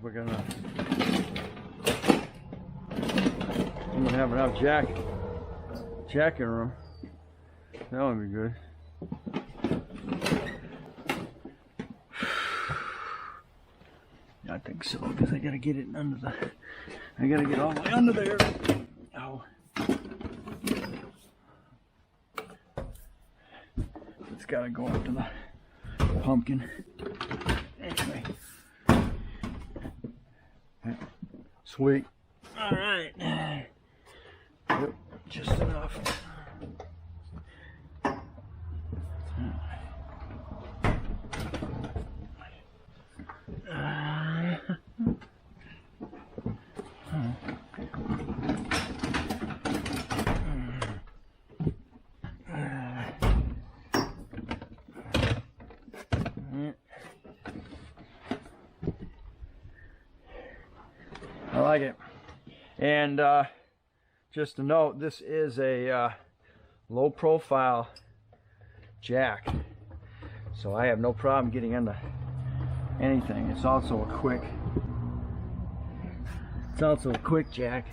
we're gonna have enough jacking room. That would be good. I think so, because I gotta get it under the. I gotta get all the way under there. Oh. It's gotta go up to the pumpkin. Anyway. Sweet. Alright. Yep, just enough. I like it. And just a note, this is a low profile jack, so I have no problem getting into anything. It's also a quick jack.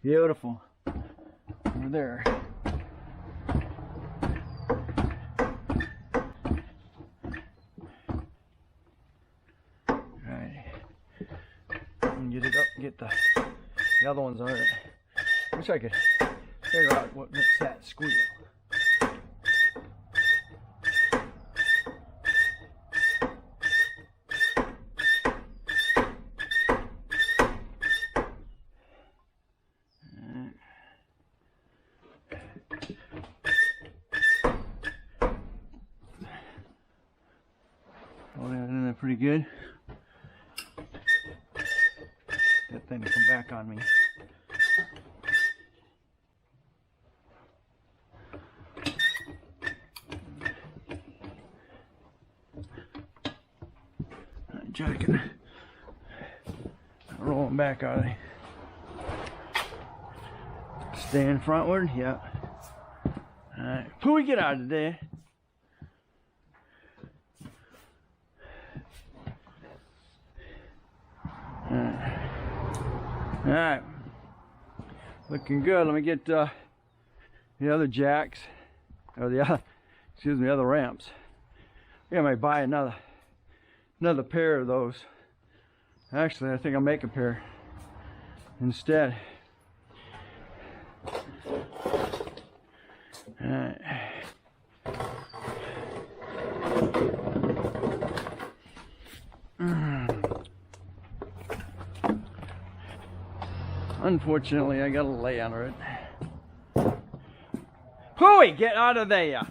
Beautiful. Over there. Right. And get it up, get the other ones on it. Wish I could figure out what makes that squeal. Pretty good. That thing to come back on me. Jacking. Rolling back out of it. Staying frontward, yeah. Alright. Pooey, get out of there. Alright, looking good. Let me get the other jacks, or the other ramps. I might buy another pair of those. Actually, I think I'll make a pair instead. Alright. Unfortunately, I gotta lay under it. Pooey, get out of there!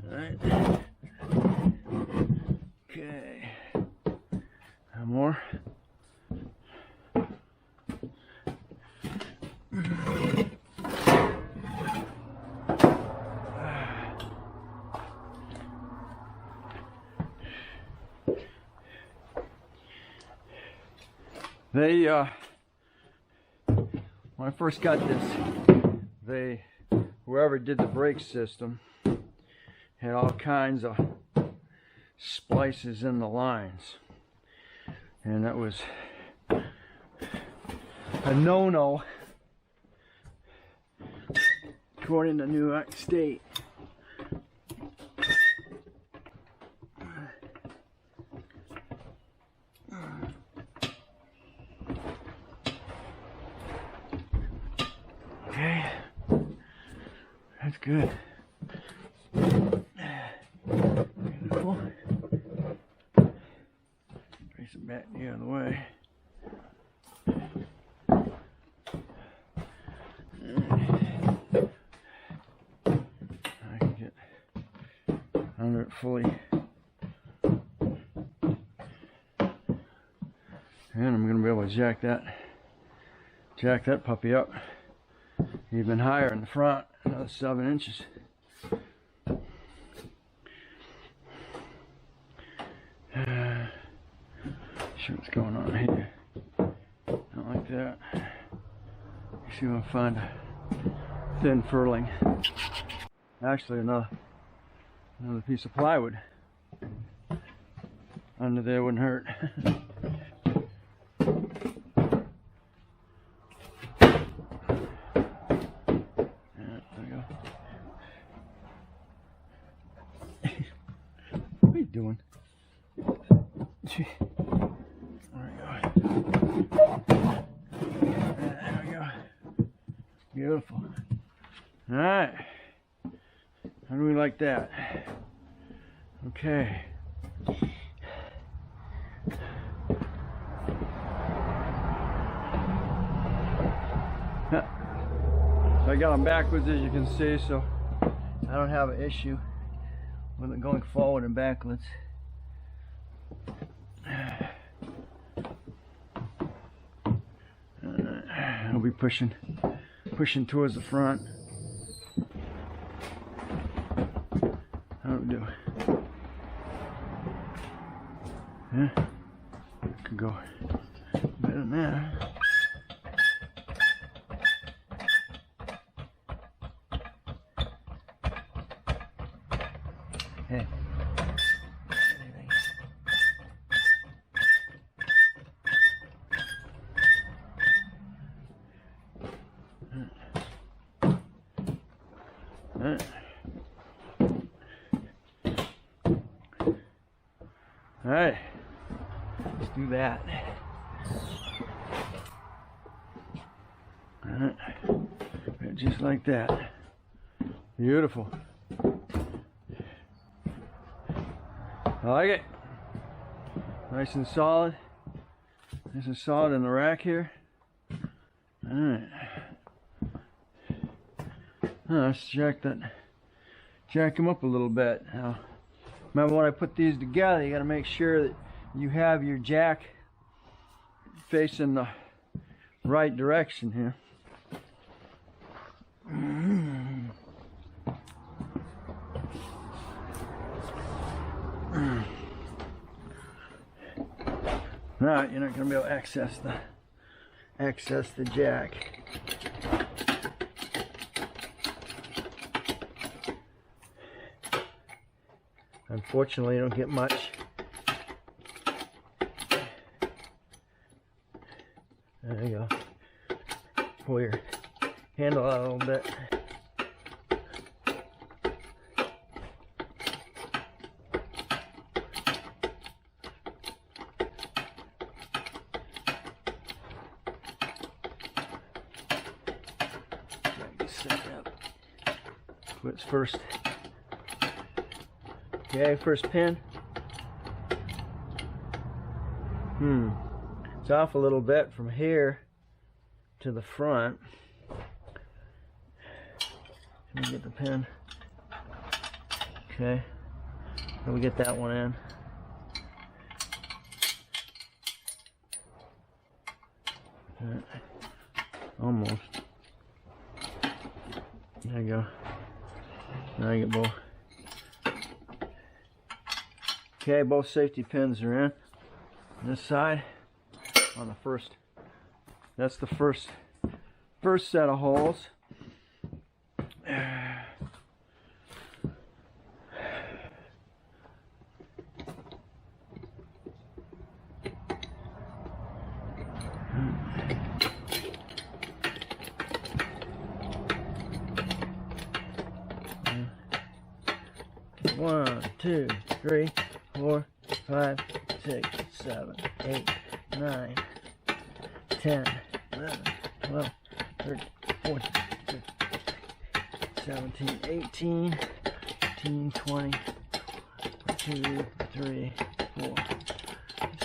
Alright. Okay. One more. They, when I first got this, whoever did the brake system had all kinds of splices in the lines. And that was a no-no according to New York State. Okay, that's good. Beautiful. Trace it back the other way. I can get under it fully. And I'm going to be able to jack that puppy up even higher in the front, another 7 inches. See what's going on here. Not like that. See if I can find a thin furling. Actually, another piece of plywood under there wouldn't hurt. What are you doing? There we go. Beautiful. All right. How do we like that? Okay. So I got them backwards, as you can see, so I don't have an issue with it going forward and backwards. I'll be pushing towards the front. How do we do? Yeah, could go better than that. Hey. All right, let's do that. All right, just like that. Beautiful. I like it. Nice and solid. Nice and solid in the rack here. All right. Let's jack them up a little bit. Now, remember when I put these together, you got to make sure that you have your jack facing the right direction here. Now you're not going to be able to access the jack. Unfortunately, you don't get much. There you go. Pull your handle out a little bit. Set up. Put its first. Okay, first pin. It's off a little bit from here to the front. Let me get the pin. Okay, let me get that one in. Right. Almost. There you go. Now you get both. Okay, both safety pins are in. This side on the first. That's the first set of holes. One, two, 3, 4, 5, 6, 7, 8, 9, 10, 11, 12, 13, 14, 15, 17, 18, 19, 20, 2, 3, 4,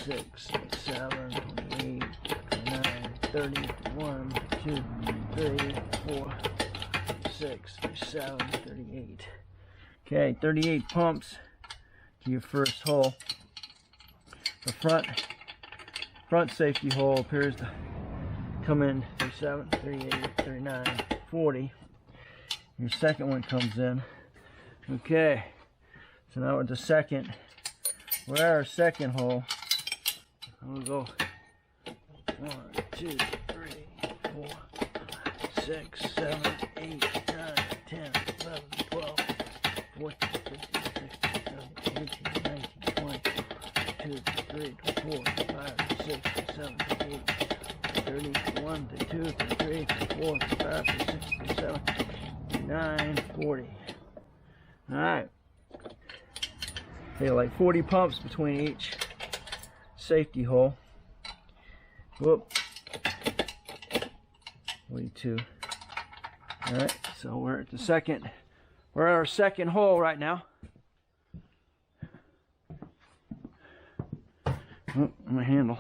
6, 7, 8, 9, 30, 1, 2, 3, 4, 6, 7, 38. Okay, 38 pumps to your first hole. The front front safety hole appears to come in 37, 38, 39, 40. Your second one comes in. Okay, so now with the second, we're at our second hole. We'll go 1, 2, 3, 4, 5, 6, 7, 8, 9, 10, 11, 12, 14, 15, 16, 17, 18, 19, 20, 22, 23, 24, 25, 26, 27, 28, 30, 31, 32, 33, 34, 35, 36, 37, 39, 40. Alright. Okay, like 40 pumps between each safety hole. Whoop. 42. Alright, so we're at the second. We're at our second hole right now. Oh, my handle.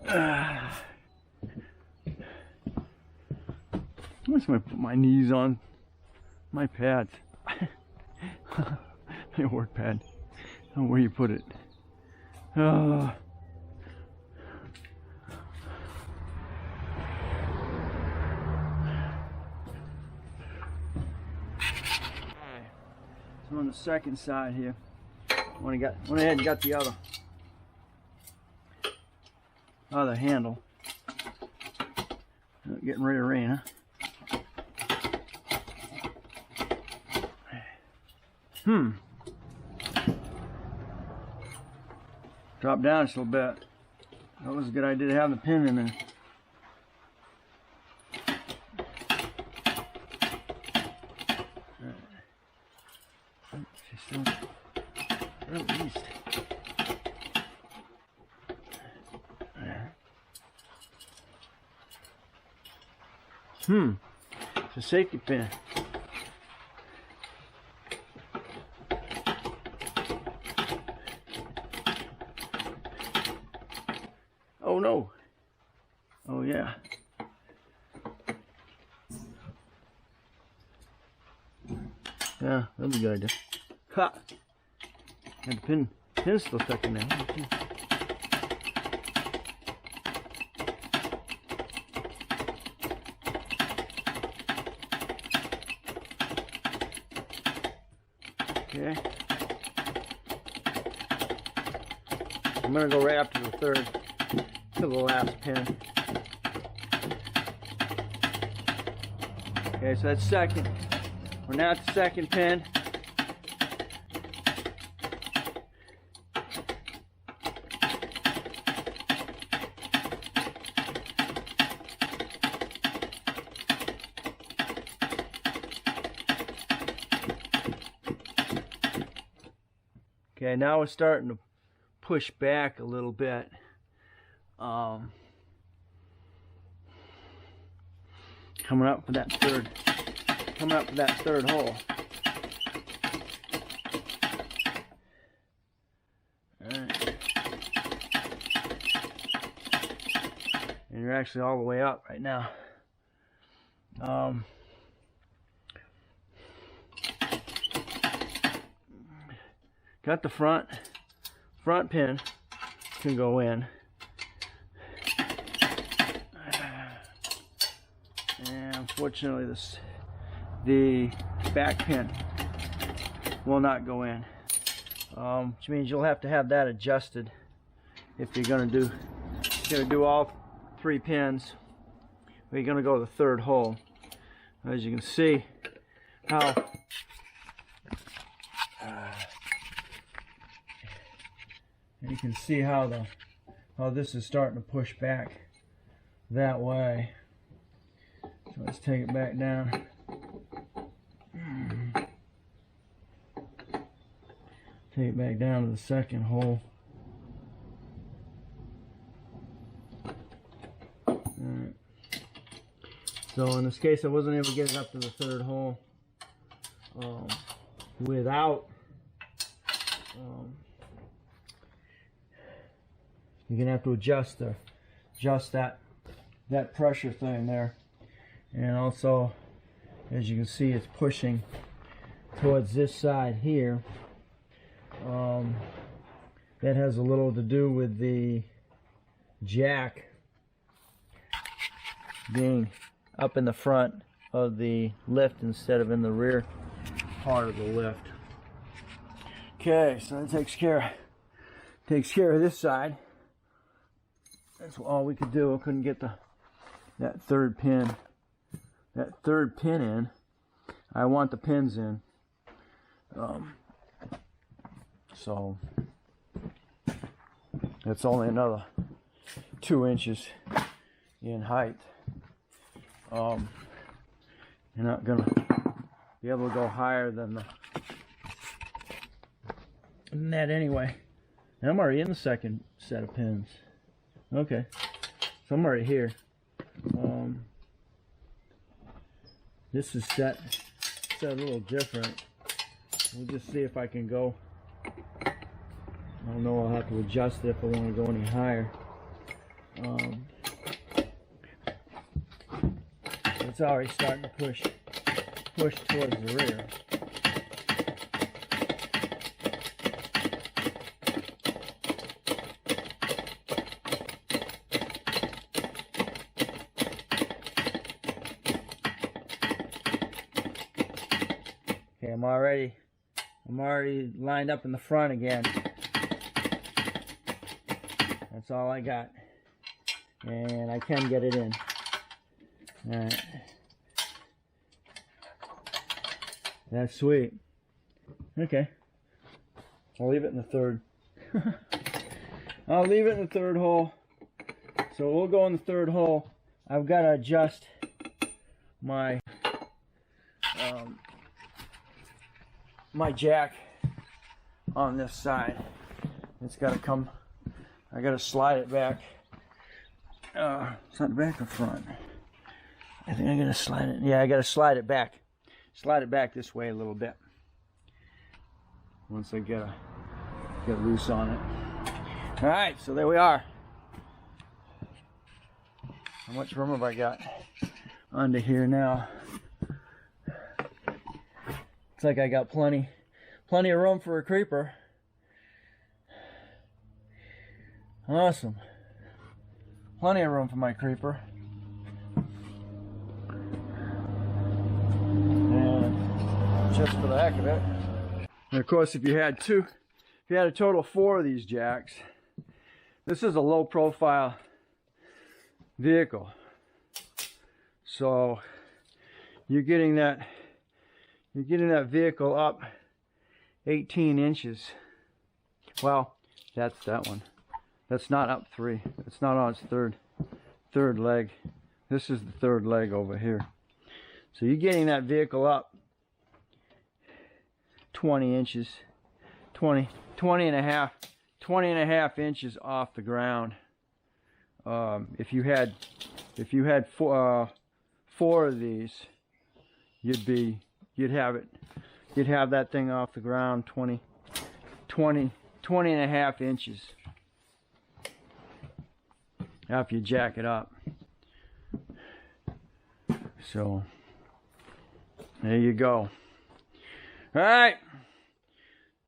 I'm just going to put my knees on my pads. My work pad. Oh, where you put it. So on the second side here, went ahead and got the other handle. Getting ready to rain, huh? Drop down just a little bit. That was a good idea to have the pin in there. At least. It's a safety pin. Oh no. Oh yeah. Yeah, that'll be a good idea. Ha! And the pin's still stuck in there. Okay. I'm gonna go right up to the third, to the last pin. Okay, so that's second. We're now at the second pin. Okay, now we're starting to push back a little bit. Coming up for that third hole. Alright. And you're actually all the way up right now. Got the front pin can go in. And unfortunately the back pin will not go in. Which means you'll have to have that adjusted if you're gonna do all 3 pins. Or you're gonna go to the third hole. As you can see how you can see how this is starting to push back that way. So let's take it back down. Take it back down to the second hole. Alright. So in this case I wasn't able to get it up to the third hole without you're gonna have to adjust that pressure thing there, and also as you can see it's pushing towards this side here. That has a little to do with the jack being up in the front of the lift instead of in the rear part of the lift. Okay, so that takes care of this side. That's all we could do. I couldn't get that third pin in. I want the pins in. So that's only another 2 inches in height. You're not gonna be able to go higher than that anyway. And I'm already in the second set of pins. Okay, so I'm already here. This is set a little different. We'll just see if I can go. I don't know, I'll have to adjust it if I want to go any higher. It's already starting to push towards the rear. Okay, I'm already lined up in the front again. That's all I got. And I can get it in. Alright. That's sweet. Okay. I'll leave it in the third. I'll leave it in the third hole. So we'll go in the third hole. I've got to adjust my my jack on this side. It's got to come. I got to slide it back. It's not back or front. I think I'm gonna slide it. Yeah, I gotta slide it back. Slide it back this way a little bit. Once I get loose on it. All right, so there we are. How much room have I got under here now? Looks like I got plenty of room for a creeper. Awesome. Plenty of room for my creeper. And just for the heck of it. And of course, if you had a total of 4 of these jacks, this is a low profile vehicle. So you're getting that vehicle up 18 inches. Well, that's that one. That's not up 3. It's not on its third leg. This is the third leg over here. So you're getting that vehicle up 20 inches, 20 and a half inches off the ground. If you had 4 of these, you'd have that thing off the ground 20 and a half inches after you jack it up. So there you go. All right,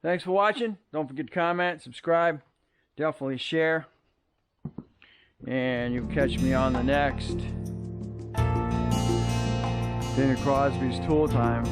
thanks for watching. Don't forget to comment, subscribe, definitely share, and you'll catch me on the next Crosby's Tool Time.